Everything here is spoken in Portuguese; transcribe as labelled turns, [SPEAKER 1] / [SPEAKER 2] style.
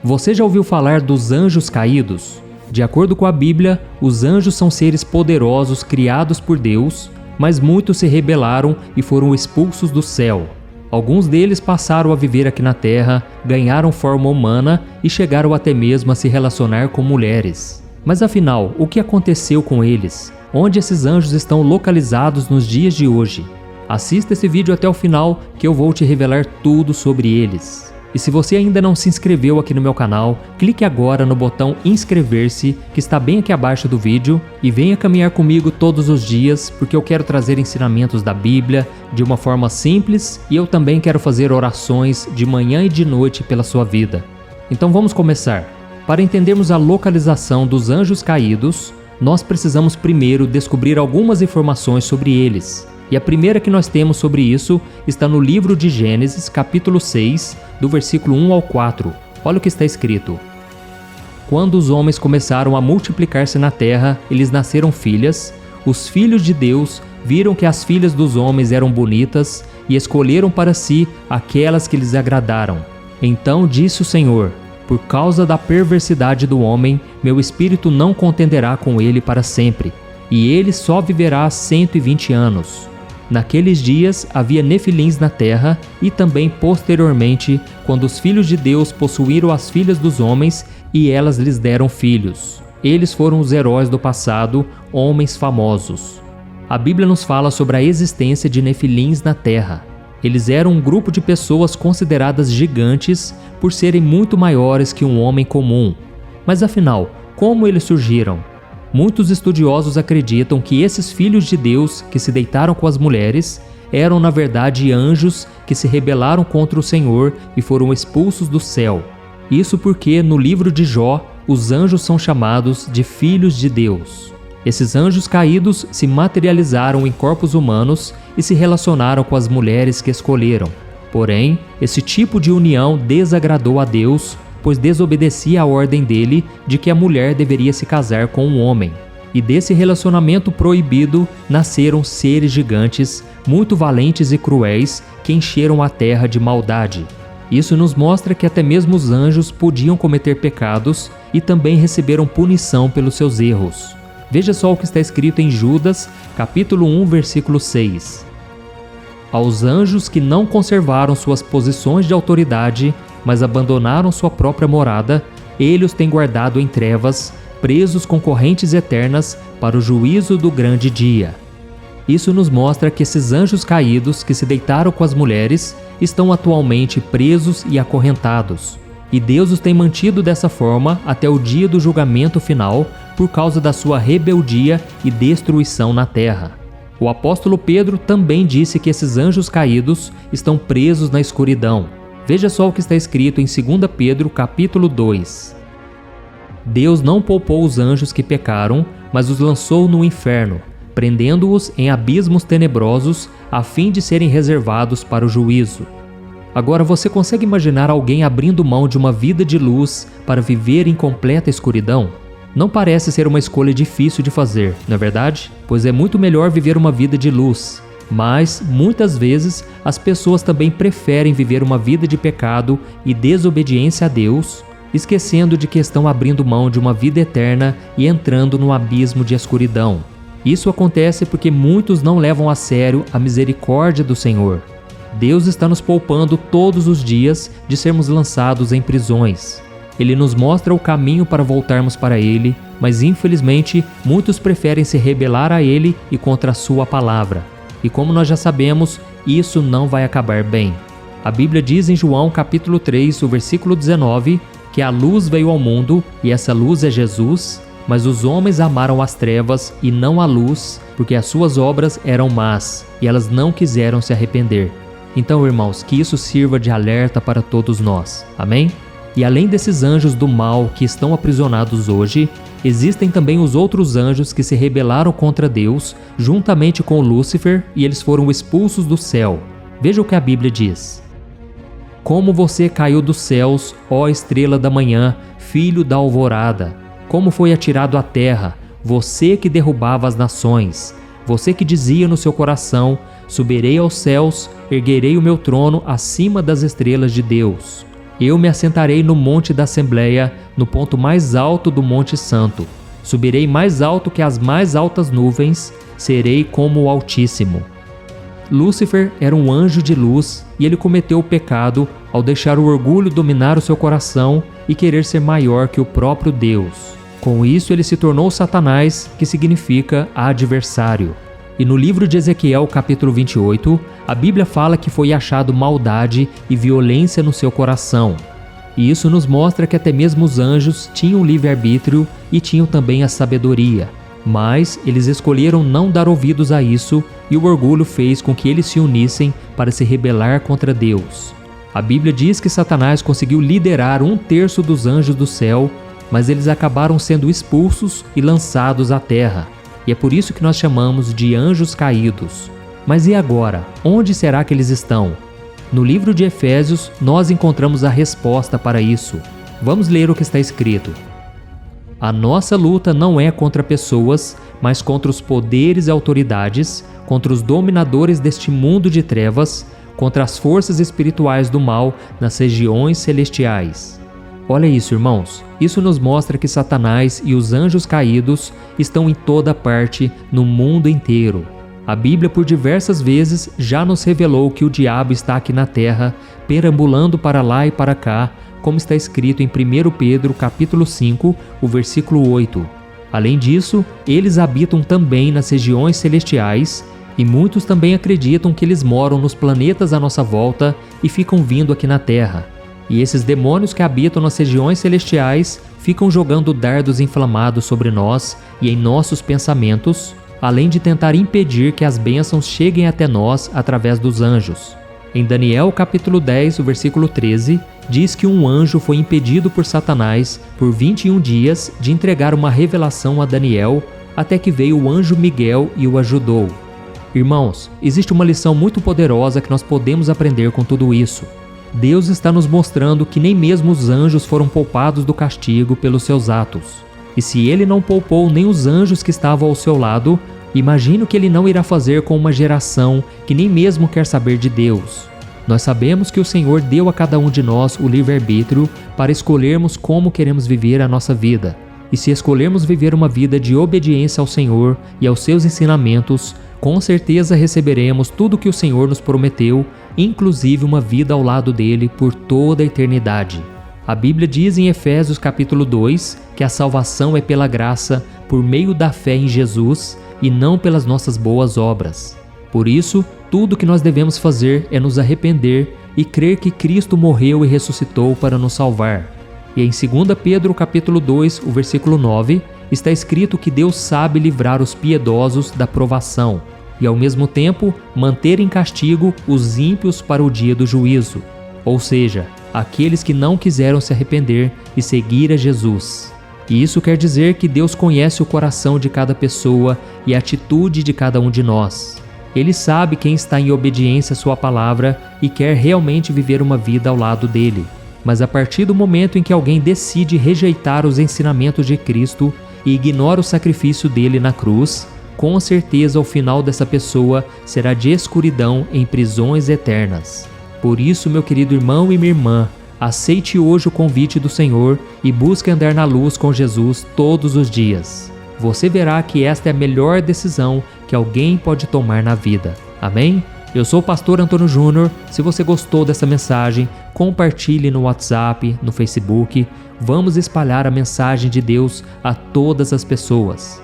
[SPEAKER 1] Você já ouviu falar dos anjos caídos? De acordo com a Bíblia, os anjos são seres poderosos criados por Deus, mas muitos se rebelaram e foram expulsos do céu. Alguns deles passaram a viver aqui na Terra, ganharam forma humana e chegaram até mesmo a se relacionar com mulheres. Mas afinal, o que aconteceu com eles? Onde esses anjos estão localizados nos dias de hoje? Assista esse vídeo até o final que eu vou te revelar tudo sobre eles. E se você ainda não se inscreveu aqui no meu canal, clique agora no botão inscrever-se, que está bem aqui abaixo do vídeo, e venha caminhar comigo todos os dias, porque eu quero trazer ensinamentos da Bíblia de uma forma simples e eu também quero fazer orações de manhã e de noite pela sua vida. Então vamos começar. Para entendermos a localização dos anjos caídos, nós precisamos primeiro descobrir algumas informações sobre eles. E a primeira que nós temos sobre isso está no livro de Gênesis, capítulo 6, do versículo 1 ao 4. Olha o que está escrito. Quando os homens começaram a multiplicar-se na terra, eles nasceram filhas. Os filhos de Deus viram que as filhas dos homens eram bonitas e escolheram para si aquelas que lhes agradaram. Então disse o Senhor: por causa da perversidade do homem, meu espírito não contenderá com ele para sempre, e ele só viverá 120 anos. Naqueles dias havia nefilins na terra, e também posteriormente, quando os filhos de Deus possuíram as filhas dos homens, e elas lhes deram filhos. Eles foram os heróis do passado, homens famosos. A Bíblia nos fala sobre a existência de nefilins na terra. Eles eram um grupo de pessoas consideradas gigantes por serem muito maiores que um homem comum. Mas afinal, como eles surgiram? Muitos estudiosos acreditam que esses filhos de Deus que se deitaram com as mulheres eram na verdade anjos que se rebelaram contra o Senhor e foram expulsos do céu. Isso porque no livro de Jó, os anjos são chamados de filhos de Deus. Esses anjos caídos se materializaram em corpos humanos e se relacionaram com as mulheres que escolheram. Porém, esse tipo de união desagradou a Deus, pois desobedecia à ordem dele de que a mulher deveria se casar com um homem. E desse relacionamento proibido nasceram seres gigantes, muito valentes e cruéis, que encheram a terra de maldade. Isso nos mostra que até mesmo os anjos podiam cometer pecados e também receberam punição pelos seus erros. Veja só o que está escrito em Judas, capítulo 1, versículo 6. Aos anjos que não conservaram suas posições de autoridade, mas abandonaram sua própria morada, ele os tem guardado em trevas, presos com correntes eternas para o juízo do grande dia. Isso nos mostra que esses anjos caídos que se deitaram com as mulheres estão atualmente presos e acorrentados. E Deus os tem mantido dessa forma até o dia do julgamento final por causa da sua rebeldia e destruição na terra. O apóstolo Pedro também disse que esses anjos caídos estão presos na escuridão. Veja só o que está escrito em 2 Pedro, capítulo 2. Deus não poupou os anjos que pecaram, mas os lançou no inferno, prendendo-os em abismos tenebrosos, a fim de serem reservados para o juízo. Agora você consegue imaginar alguém abrindo mão de uma vida de luz para viver em completa escuridão? Não parece ser uma escolha difícil de fazer, não é verdade? Pois é muito melhor viver uma vida de luz. Mas, muitas vezes, as pessoas também preferem viver uma vida de pecado e desobediência a Deus, esquecendo de que estão abrindo mão de uma vida eterna e entrando no abismo de escuridão. Isso acontece porque muitos não levam a sério a misericórdia do Senhor. Deus está nos poupando todos os dias de sermos lançados em prisões. Ele nos mostra o caminho para voltarmos para Ele, mas infelizmente muitos preferem se rebelar a Ele e contra a sua palavra. E como nós já sabemos, isso não vai acabar bem. A Bíblia diz em João capítulo 3, o versículo 19, que a luz veio ao mundo e essa luz é Jesus, mas os homens amaram as trevas e não a luz, porque as suas obras eram más e elas não quiseram se arrepender. Então, irmãos, que isso sirva de alerta para todos nós. Amém? E além desses anjos do mal que estão aprisionados hoje, existem também os outros anjos que se rebelaram contra Deus, juntamente com Lúcifer, e eles foram expulsos do céu. Veja o que a Bíblia diz. Como você caiu dos céus, ó estrela da manhã, filho da alvorada. Como foi atirado à terra, você que derrubava as nações. Você que dizia no seu coração, subirei aos céus, erguerei o meu trono acima das estrelas de Deus. Eu me assentarei no monte da Assembleia, no ponto mais alto do Monte Santo. Subirei mais alto que as mais altas nuvens, serei como o Altíssimo. Lúcifer era um anjo de luz e ele cometeu o pecado ao deixar o orgulho dominar o seu coração e querer ser maior que o próprio Deus. Com isso, ele se tornou Satanás, que significa adversário. E no livro de Ezequiel, capítulo 28, a Bíblia fala que foi achado maldade e violência no seu coração. E isso nos mostra que até mesmo os anjos tinham livre-arbítrio e tinham também a sabedoria. Mas eles escolheram não dar ouvidos a isso e o orgulho fez com que eles se unissem para se rebelar contra Deus. A Bíblia diz que Satanás conseguiu liderar 1/3 dos anjos do céu, mas eles acabaram sendo expulsos e lançados à terra. E é por isso que nós chamamos de anjos caídos. Mas e agora? Onde será que eles estão? No livro de Efésios, nós encontramos a resposta para isso. Vamos ler o que está escrito. A nossa luta não é contra pessoas, mas contra os poderes e autoridades, contra os dominadores deste mundo de trevas, contra as forças espirituais do mal nas regiões celestiais. Olha isso, irmãos. Isso nos mostra que Satanás e os anjos caídos estão em toda parte, no mundo inteiro. A Bíblia por diversas vezes já nos revelou que o diabo está aqui na terra, perambulando para lá e para cá, como está escrito em 1 Pedro capítulo 5, o versículo 8. Além disso, eles habitam também nas regiões celestiais, e muitos também acreditam que eles moram nos planetas à nossa volta e ficam vindo aqui na Terra. E esses demônios que habitam nas regiões celestiais ficam jogando dardos inflamados sobre nós e em nossos pensamentos, além de tentar impedir que as bênçãos cheguem até nós através dos anjos. Em Daniel capítulo 10, o versículo 13, diz que um anjo foi impedido por Satanás por 21 dias de entregar uma revelação a Daniel, até que veio o anjo Miguel e o ajudou. Irmãos, existe uma lição muito poderosa que nós podemos aprender com tudo isso. Deus está nos mostrando que nem mesmo os anjos foram poupados do castigo pelos seus atos. E se Ele não poupou nem os anjos que estavam ao seu lado, imagine o que Ele não irá fazer com uma geração que nem mesmo quer saber de Deus. Nós sabemos que o Senhor deu a cada um de nós o livre-arbítrio para escolhermos como queremos viver a nossa vida. E se escolhermos viver uma vida de obediência ao Senhor e aos seus ensinamentos, com certeza receberemos tudo o que o Senhor nos prometeu, inclusive uma vida ao lado dele por toda a eternidade. A Bíblia diz em Efésios capítulo 2 que a salvação é pela graça, por meio da fé em Jesus e não pelas nossas boas obras. Por isso, tudo o que nós devemos fazer é nos arrepender e crer que Cristo morreu e ressuscitou para nos salvar. E em 2 Pedro capítulo 2, o versículo 9, está escrito que Deus sabe livrar os piedosos da provação e, ao mesmo tempo, manter em castigo os ímpios para o dia do juízo, ou seja, aqueles que não quiseram se arrepender e seguir a Jesus. E isso quer dizer que Deus conhece o coração de cada pessoa e a atitude de cada um de nós. Ele sabe quem está em obediência à sua palavra e quer realmente viver uma vida ao lado dele. Mas a partir do momento em que alguém decide rejeitar os ensinamentos de Cristo e ignora o sacrifício dele na cruz, com certeza o final dessa pessoa será de escuridão em prisões eternas. Por isso, meu querido irmão e minha irmã, aceite hoje o convite do Senhor e busque andar na luz com Jesus todos os dias. Você verá que esta é a melhor decisão que alguém pode tomar na vida. Amém? Eu sou o pastor Antônio Júnior. Se você gostou dessa mensagem, compartilhe no WhatsApp, no Facebook. Vamos espalhar a mensagem de Deus a todas as pessoas.